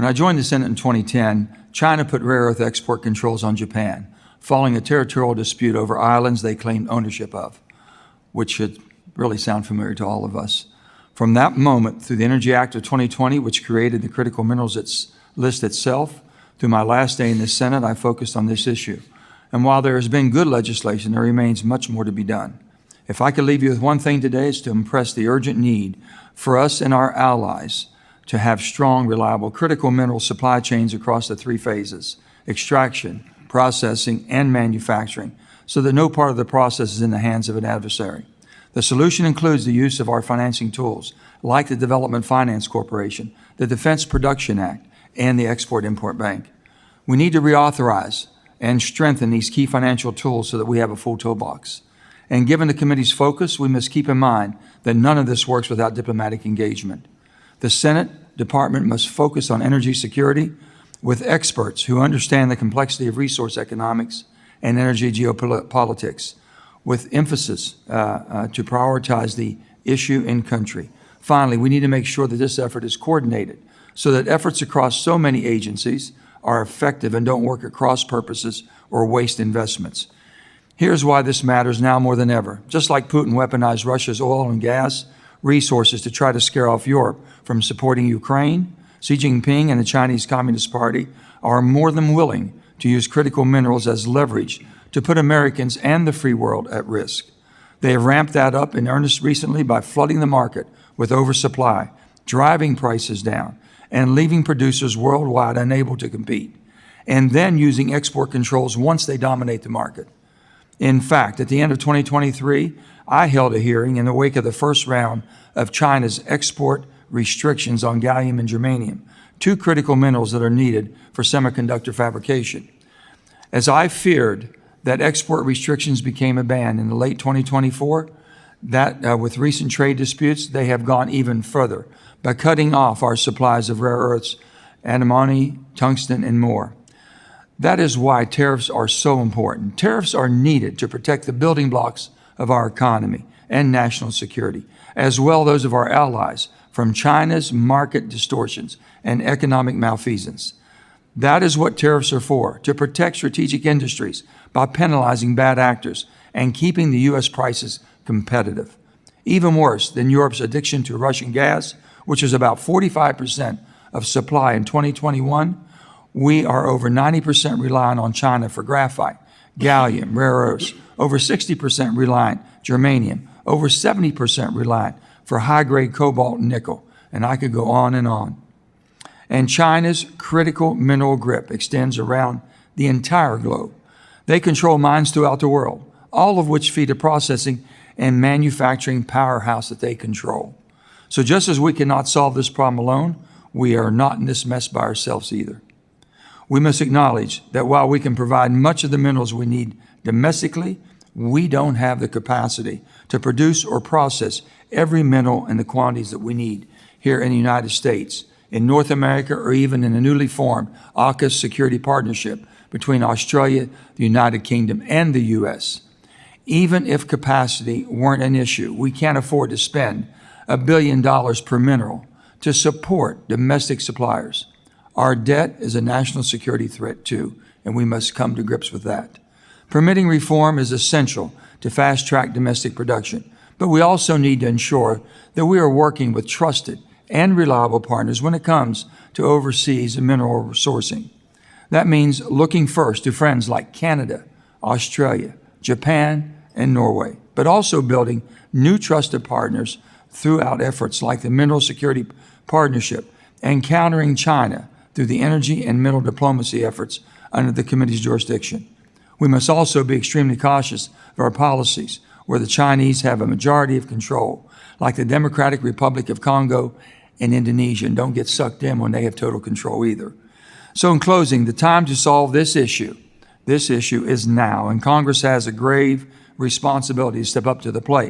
When I joined the Senate in 2010, China put rare earth export controls on Japan, following a territorial dispute over islands they claimed ownership of, which should really sound familiar to all of us. From that moment, through the Energy Act of 2020, which created the critical minerals list itself, through my last day in the Senate, I focused on this issue. And while there has been good legislation, there remains much more to be done. If I could leave you with one thing today, it's to impress the urgent need for us and our allies to have strong, reliable, critical mineral supply chains across the three phases: extraction, processing, and manufacturing, so that no part of the process is in the hands of an adversary. The solution includes the use of our financing tools, like the Development Finance Corporation, the Defense Production Act, and the Export-Import Bank. We need to reauthorize and strengthen these key financial tools so that we have a full toolbox. And given the committee's focus, we must keep in mind that none of this works without diplomatic engagement. The Senate Department must focus on energy security with experts who understand the complexity of resource economics and energy geopolitics, with emphasis to prioritize the issue in country. Finally, we need to make sure that this effort is coordinated so that efforts across so many agencies are effective and don't work at cross purposes or waste investments. Here's why this matters now more than ever. Just like Putin weaponized Russia's oil and gas resources to try to scare off Europe from supporting Ukraine, Xi Jinping and the Chinese Communist Party are more than willing to use critical minerals as leverage to put Americans and the free world at risk. They have ramped that up in earnest recently by flooding the market with oversupply, driving prices down, and leaving producers worldwide unable to compete, and then using export controls once they dominate the market. In fact, at the end of 2023, I held a hearing in the wake of the first round of China's export restrictions on gallium and germanium, two critical minerals that are needed for semiconductor fabrication. As I feared that export restrictions became a ban in the late 2024, with recent trade disputes, they have gone even further by cutting off our supplies of rare earths, antimony, tungsten, and more. That is why tariffs are so important. Tariffs are needed to protect the building blocks of our economy and national security, as well as those of our allies, from China's market distortions and economic malfeasance. That is what tariffs are for, to protect strategic industries by penalizing bad actors and keeping the U.S. prices competitive. Even worse than Europe's addiction to Russian gas, which is about 45% of supply in 2021, we are over 90% reliant on China for graphite, gallium, rare earths, over 60% reliant germanium, over 70% reliant for high-grade cobalt and nickel, and I could go on and on. And China's critical mineral grip extends around the entire globe. They control mines throughout the world, all of which feed a processing and manufacturing powerhouse that they control. So just as we cannot solve this problem alone, we are not in this mess by ourselves either. We must acknowledge that while we can provide much of the minerals we need domestically, we don't have the capacity to produce or process every mineral in the quantities that we need here in the United States, in North America, or even in a newly formed AUKUS security partnership between Australia, the United Kingdom, and the U.S. Even if capacity weren't an issue, we can't afford to spend $1 billion per mineral to support domestic suppliers. Our debt is a national security threat too, and we must come to grips with that. Permitting reform is essential to fast-track domestic production, but we also need to ensure that we are working with trusted and reliable partners when it comes to overseas mineral sourcing. That means looking first to friends like Canada, Australia, Japan, and Norway, but also building new trusted partners throughout efforts like the Mineral Security Partnership and countering China through the energy and mineral diplomacy efforts under the committee's jurisdiction. We must also be extremely cautious of our policies where the Chinese have a majority of control, like the Democratic Republic of Congo and Indonesia, and don't get sucked in when they have total control either. So in closing, the time to solve this issue is now, and Congress has a grave responsibility to step up to the plate.